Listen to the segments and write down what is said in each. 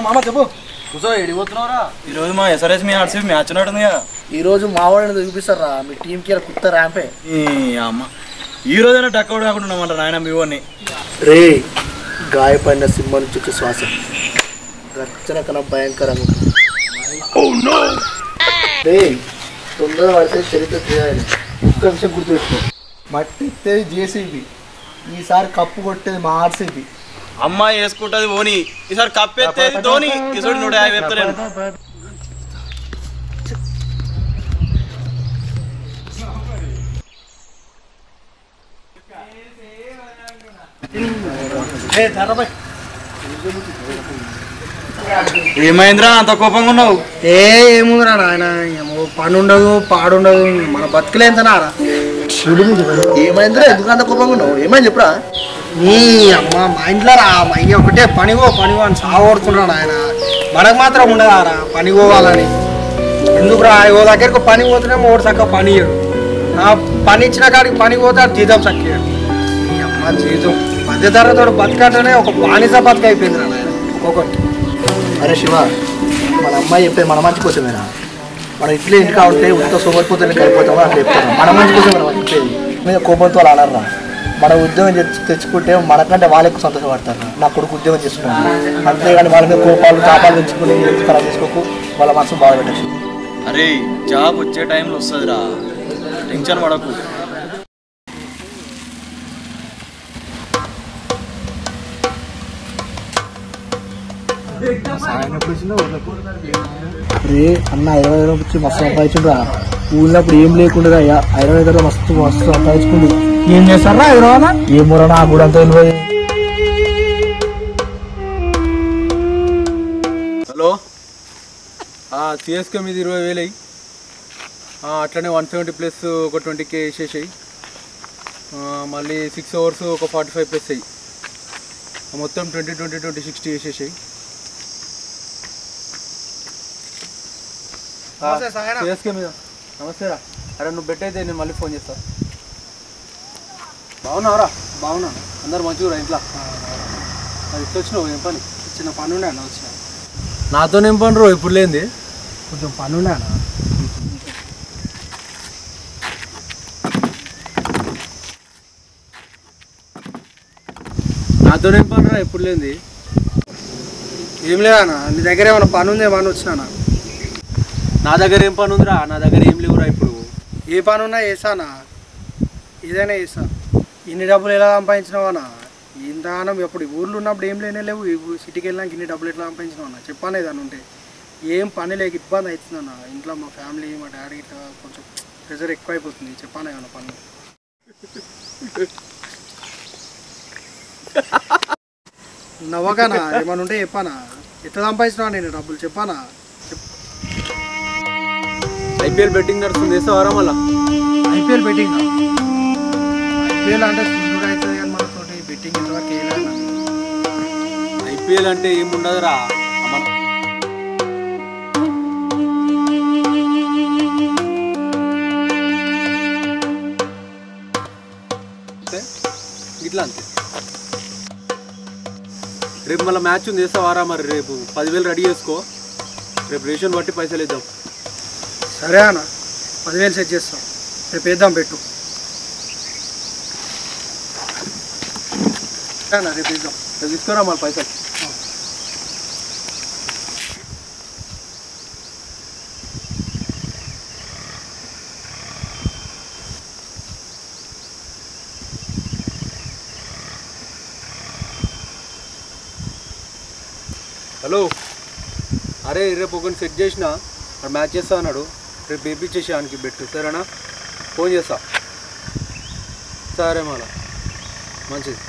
మామ చెప్పు. కూర్చో ఎడిపోతున్నావురా? ఈరోజు మా ఎస్ఆర్ఎస్ మీ ఆర్సీబీ మ్యాచ్ ఉన్నట్టుంది కదా. ఈరోజు మా వాళ్ళని చూపిస్తారా మీ టీంకి కొత్త ర్యాంపే. అమ్మ ఈ రోజైనా డక్అవుట్ కాకుండా ఉన్నామంట నాయన మీ వాడిని. రే గాయపడిన సింహ నుంచి వచ్చే శ్వాస రచన కన్నా భయంకరంగా రే తొందరగా పడితే చరిత్ర చేయాలి. ఒక్క విషయం గుర్తుపెట్టుకో, మట్టి ఎత్తేది జేసీబీ, ఈసారి కప్పు కొట్టేది మా ఆర్సీబీ. అమ్మాయి వేసుకుంటుంది ఓని, ఈసారి కప్పెత్తేది ధోని. ఈసారి 150 చెప్తాను. ఏమైందిరా అంత కోపంగా ఉన్నావు? ఏముందిరా నాయన, పని ఉండదు పాడుండదు, మన బతుకులేంతనారా. ఏమైందిరా ఎందుకు అంత కోపంగా ఉన్నావు? ఏమైంది చెప్పురా. నీ అమ్మ మా ఇంట్లో రా మా అయ్య ఒకటే పనిగో అని సాగొడుతున్నాడు ఆయన. మనకు మాత్రం ఉండదారా పని పోవాలని. ఎందుకురా ఓ దగ్గరకు పని పోతేనేమో ఓడి చక్కగా పని ఇయ్యడు. నా పని ఇచ్చిన కాడికి పని పోతే జీతం చక్కయ్యాడు. ఈ అమ్మ జీతం మధ్యధరతో బతకంటేనే ఒక బానిస బతుక అయిపోయింది రా నాయన ఒక్కొక్కటి. అరే శివ, మన అమ్మాయి చెప్పేది మన మంచి కోసమేనా? మన ఇట్లే ఇంటికా ఉంటే ఉత్త సోమరిపోతే అయిపోతామో అని చెప్తాను. మన మంచి కోసం మనం చెప్పేది. మీద కోపంతో వాళ్ళు అనరా. మన ఉద్యోగం తెచ్చుకుంటే మనకంటే వాళ్ళు ఎక్కువ సంతోషపడతారు. నా కొడుకు ఉద్యోగం చేసుకున్నాను అంతేగాని వాళ్ళ మీద కోపాలు తాపాలు తెచ్చుకుని ఖరాబ్ చేసుకోకు, వాళ్ళ మనసు బాధ పెట్టచ్చు. అరే జాబ్ వచ్చే టైంలో వస్తుందిరా, టెన్షన్ పడకు. రే అన్న 20,000 వచ్చి మస్తు సంపాదించురా. ఊళ్ళప్పుడు ఏం లేకుండా 20,000 మస్తు మస్తు సంపాదించుకుంది. ఏం చేస్తారా 20,000? ఏమోరా నాకు కూడా అంత తెలియదు. హలో, సిఎస్కే మీద 20,000 అయ్యి అట్లనే 170 ప్లస్ ఒక 20K వేసేసాయి. మళ్ళీ 6 అవర్స్ ఒక 45 ప్లస్ అయ్యి మొత్తం 20 60 వేసేసాయి. సిఎస్కే మీద నమస్తే రా. అరే నువ్వు బెట్ అయితే నేను మళ్ళీ ఫోన్ చేస్తా. బాగున్నావురా? బాగున్నా. అందరు మంచిగా ఇంట్లో? అది ఇట్లా వచ్చినావు ఏం పని? చిన్న పని ఉండే అన్న వచ్చిన. నాతోనేం పని రో ఇప్పుడు లేనిది? కొంచెం పని ఉండే అన్న. నాతోనేం పని రా ఎప్పుడు లేనిది? ఏం లేదన్నా, నీ దగ్గర ఏమైనా పని ఉందేమో అని వచ్చినా. నా దగ్గర ఏం పని ఉందిరా? నా దగ్గర ఏం లేవురా ఇప్పుడు. ఏ పని ఉన్నా వేసానా, ఏదైనా వేసా. ఇన్ని డబ్బులు ఎలా సంపాదించినావన్నా? ఇంతగానం ఎప్పుడు ఊర్లో ఉన్నప్పుడు ఏం లేవు, సిటీకి వెళ్ళినాక ఇన్ని డబ్బులు ఎట్లా సంపాదించినావు అన్న చెప్పాను. ఏదన్నా ఉంటే ఏం పని లేక ఇబ్బంది అవుతుందన్న. ఇంట్లో మా ఫ్యామిలీ మా డాడీ ఇట్లా కొంచెం ప్రెషర్ ఎక్కువ అయిపోతుంది. చెప్పాను ఏమన్నా పని నవ్వగానా? ఏమన్నా ఉంటే చెప్పానా? ఎట్లా సంపాదించినావా నేను డబ్బులు చెప్పానా? ఐపీఎల్ బెట్టింగ్ నడుస్తుంది, వేస్తావారా మళ్ళా? IPL betting? ఐపీఎల్ అంటే చూడు అవుతుంది కానీ మనతోటి బెట్టింగ్ ఇంతవరకు వేయలేదు. ఐపీఎల్ అంటే ఏముండదురా, ఇట్లా అంతే. రేపు మళ్ళీ మ్యాచ్ ఉంది, వేస్తావారా? మరి రేపు 10,000 రెడీ చేసుకో, రేపు రేషన్ బట్టి పైసలు ఇద్దాం. సరే అన్న, 10,000 సెట్ చేస్తాం, రేపు వేద్దాం పెట్టు. అన్న రేపు వేద్దాం, రేపు తీసుకోరా మళ్ళీ పైసలు. హలో, అరే రేపు ఒకరిని సెట్ చేసిన మ్యాచ్ చేస్తా అన్నాడు, రేపు వేయించేసి ఆయనకి బెట్టు సరేనా? ఫోన్ చేస్తా. సరే మళ్ళా మంచిది.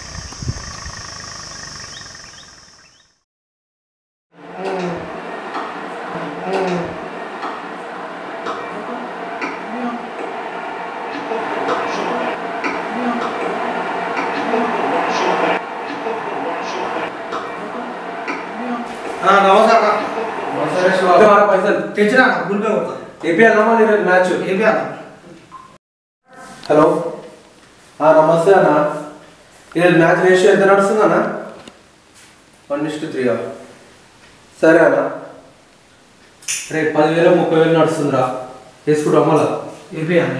హలో, నమస్తే అన్న. ఈరోజు మ్యాచ్ రేషియో ఎంత నడుస్తుంది అన్న? 1:3. సరే అన్న. రేపు 10,000 30,000 నడుస్తుందిరా, వేసుకుంటాం మళ్ళా. ఏపీ అన్న.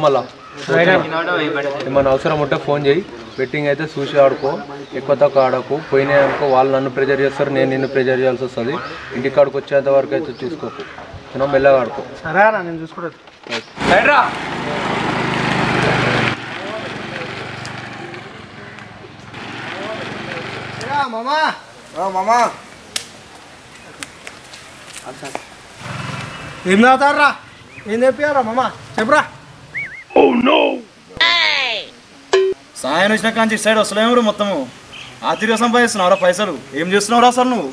మళ్ళా ఏమన్నా అవసరం ఉంటే ఫోన్ చేయి. బెట్టింగ్ అయితే చూసి ఆడుకో, ఎక్కువ తక్కువ ఆడకు. పోయినాయి అనుకో వాళ్ళు నన్ను ప్రెజర్ చేస్తారు, నేను నిన్ను ప్రెజర్ చేయాల్సి వస్తుంది. ఇంటికాడికి వచ్చేంత వరకు అయితే చూసుకోకు, నేను మెల్లగా ఆడుకో. సరే రా, నేను చూసుకుంటాను. మామా మామా ఏం తాగుతారా? ఏం చెప్పారా మామా? చెప్పరా. సాయం వచ్చిన కాంచి సైడ్ వస్తలేము మొత్తము. ఆతిరిగా సంపాదిస్తున్నావురా పైసలు. ఏం చేస్తున్నావురా అసలు నువ్వు?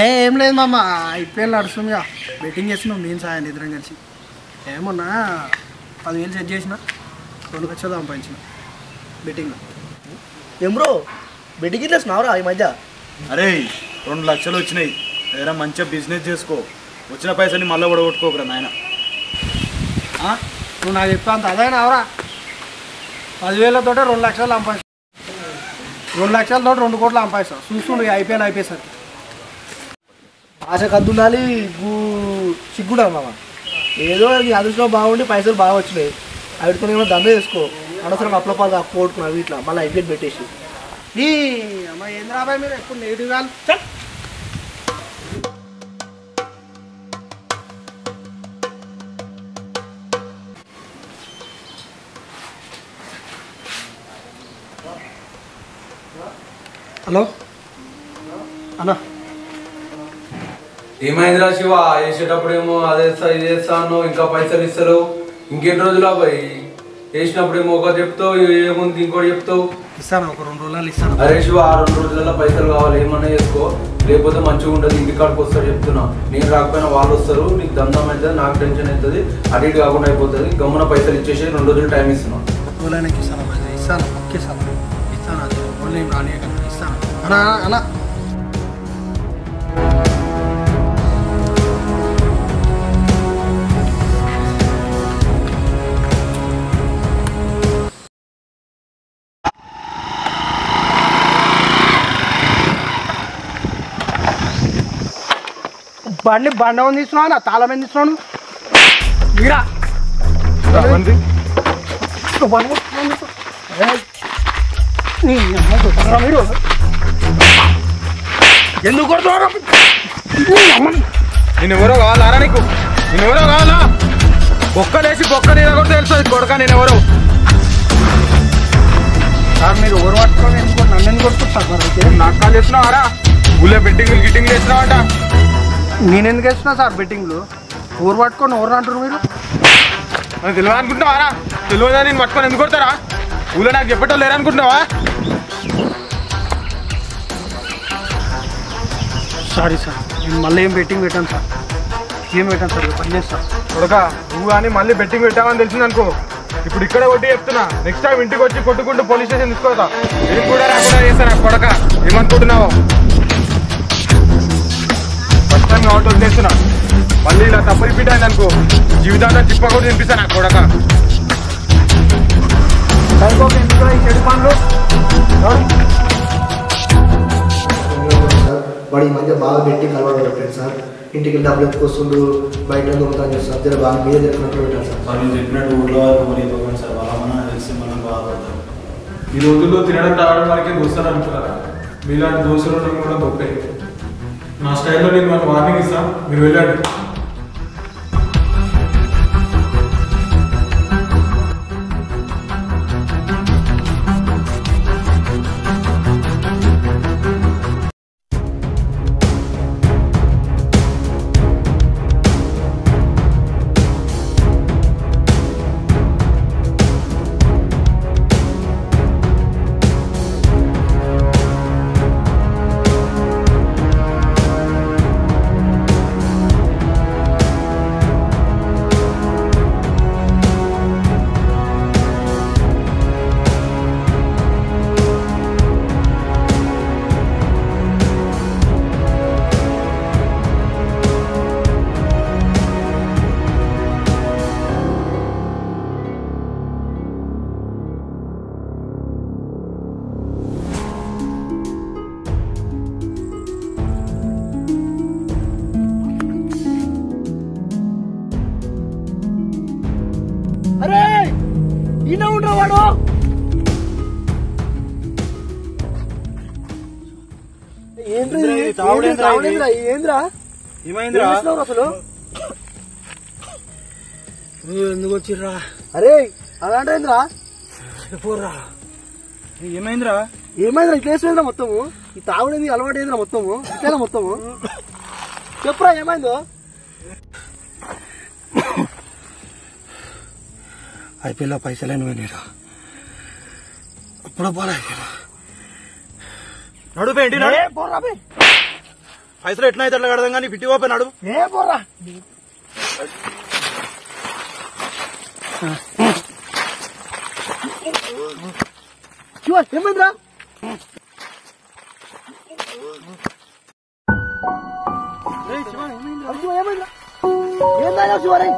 ఏం లేదు మామ, IPL నడుస్తుందిగా, బెట్టింగ్ చేస్తున్నావు నేను సాయం ఇద్దరం కలిసి. ఏమన్నా 10,000 సెట్ చేసిన, 2 లక్షలు సంపాదించిన బెట్టింగ్లో. ఏం బ్రో బెట్టింగ్ ఇట్లా వేస్తున్నావురా ఈ మధ్య? అరే 2 లక్షలు వచ్చినాయి, ఏదైనా మంచిగా బిజినెస్ చేసుకో. వచ్చిన పైసలు మళ్ళీ ఒడగొట్టుకోకరా నాయన. నువ్వు నాకు చెప్పా అంత అదైనా అవరా? 10,000 2 లక్షలు సంపాదిస్తావు, 2 లక్షలతో 2 కోట్లు సంపాదిస్తావు. చూస్తుండు IPL అయిపోయేసరికి. ఆశ కద్దుండాలి, సిగ్గుడా మామ. ఏదో అదృష్టం బాగుండి పైసలు బాగా వచ్చినాయి, వాటితో ఏమో దండ చేసుకో. అనవసరం అప్లపాలు పోగొట్టుకున్నావు వీటిలో, మళ్ళీ IPL పెట్టేసి. ఈ అమ్మ ఏంది రాబాయ్ మీరు ఎప్పుడు నెగిటివ్ కాదు. హలో అన్నా. ఏమైందిరా శివ? వేసేటప్పుడేమో అదేస్తా ఇది చేస్తా అన్నావు, ఇంకా పైసలు ఇస్తారు. ఇంకెన్ని రోజులు అబ్బాయి? వేసినప్పుడేమో ఒక చెప్తావు, ఏముంది ఇంకోటి చెప్తావు. ఇస్తాను, ఒక 2 రోజులు ఇస్తాను. అరే శివ, ఆ 2 రోజులలో పైసలు కావాలి, ఏమన్నా చేసుకో, లేకపోతే మంచిగా ఉండదు. ఇంటికాడికి వస్తారు చెప్తున్నా. నేను రాకపోయినా వాళ్ళు వస్తారు, నీకు దండం అవుతుంది, నాకు టెన్షన్ అవుతుంది, అటు ఇటు కాకుండా అయిపోతుంది. గమ్మున పైసలు ఇచ్చేసి 2 రోజులు టైం ఇస్తున్నాను. రోజులకి ఇస్తాను, ఇస్తాను, ఓకే సార్ ఇస్తాను. అది ఓన్లీ రాని ఇస్తాను అన్నా. అన్నా బండ ఉంది తీసుకున్నావు నా తాళం ఏం తీసుకున్నాను? మీరా మీరు ఎందుకు కొడుతున్నారు? నేను ఎవరో కావాలా నీకు? నేను ఎవరో కావాలా? బొక్కలేసి బొక్క నీడ కూడా తెలుస్తుంది కొడక నేను ఎవరో. సార్ మీరు ఎవరు పట్టుకొని ఎందుకు నన్ను ఎందుకు కొడుకుంటారు? నాకు కాల్ చేస్తున్నావారా? ఊళ్ళో బెట్టింగ్ గిట్టింగ్ చేస్తున్నావంట. నేను ఎందుకు వేస్తున్నా సార్ బెట్టింగ్లు? ఎవరు పట్టుకొని ఎవరు అంటారు మీరు? తెలియదు అనుకుంటున్నావారా? తెలియదా? నేను పట్టుకొని ఎందుకు కొడతారా? ఊళ్ళో నాకు చెప్పటం లేరనుకుంటున్నావా? సారీ సార్, నేను మళ్ళీ ఏం బెట్టింగ్ పెట్టాను సార్. ఏం పెట్టాను సార్, పని చేస్తాను. కొడక నువ్వు కానీ మళ్ళీ బెట్టింగ్ పెట్టావని తెలిసింది అనుకో, ఇప్పుడు ఇక్కడ కొట్టి చెప్తున్నా, నెక్స్ట్ టైం ఇంటికి వచ్చి కొట్టుకుంటూ పోలీస్ స్టేషన్ తీసుకోదా. నేను కూడా రాకుండా చేస్తాను కొడక. ఏమనుకుంటున్నావు? ఫస్ట్ టైం కాబట్టి వదిలేస్తున్నా. మళ్ళీ ఇలా తప్పు రిపీట్ అయింది అనుకో, జీవితాంతా చిప్ప కూడా తినిపిస్తాను నాకు కొడక. ఎందుకు ఈ చెడు పనులు? వాడు ఈ మధ్య బాగా పెట్టి కలవాడు పెట్టాడు సార్. ఇంటికి డబ్బులు ఎత్తుకొస్తుండు, బయట దొంగతనం చేస్తారు. జర బాగా మీద కంట్రోల్ పెట్టారు సార్. వాళ్ళు చెప్పినట్టు ఊళ్ళో మరి ఇవ్వకండి సార్, వాళ్ళ మన తెలిసి మనం బాధపడతాం. ఈ రోజుల్లో తినడం తాగడం వరకే దోస్తారు అనుకున్నారా? మీలాంటి దోస్తులు కూడా గొప్పే. నా స్టైల్లో నేను మాకు వార్నింగ్ ఇస్తాను, మీరు వెళ్ళండి. అరే ఈయన ఉండరా వాడు? ఏంద్రా ఏమైందిరా అసలు? ఎందుకు వచ్చిర్రా? అరే అలాంటిరా పోర్రా. ఏమైందిరా? ఏమైందిరా? ఇట్లా వేసిపోయిందిరా మొత్తము. ఈ తాగుడేది అలవాటు ఏందిరా మొత్తము? ఇట్లా మొత్తము చెప్పురా ఏమైందో. అయిపోయిలా పైసలేను పోయినారా? అప్పుడు పోరా నడుపు ఏంటి పైసలు ఎట్లా అయితే అట్లా కడదాం కానీ పిట్టి పోపే నడు. ఏ పోరా శివ ఏమైందిరా? ఏమైందిరా? ఏం తాగావు శివరే?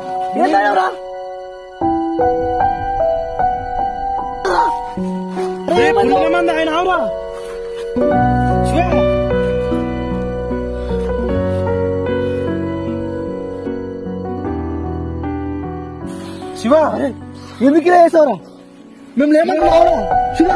ఏం తాగావురా? మంది ఆయన ఆవురా శివ ఎందుకు ఇలా వేసావురా? మేము లేమన్నా శివ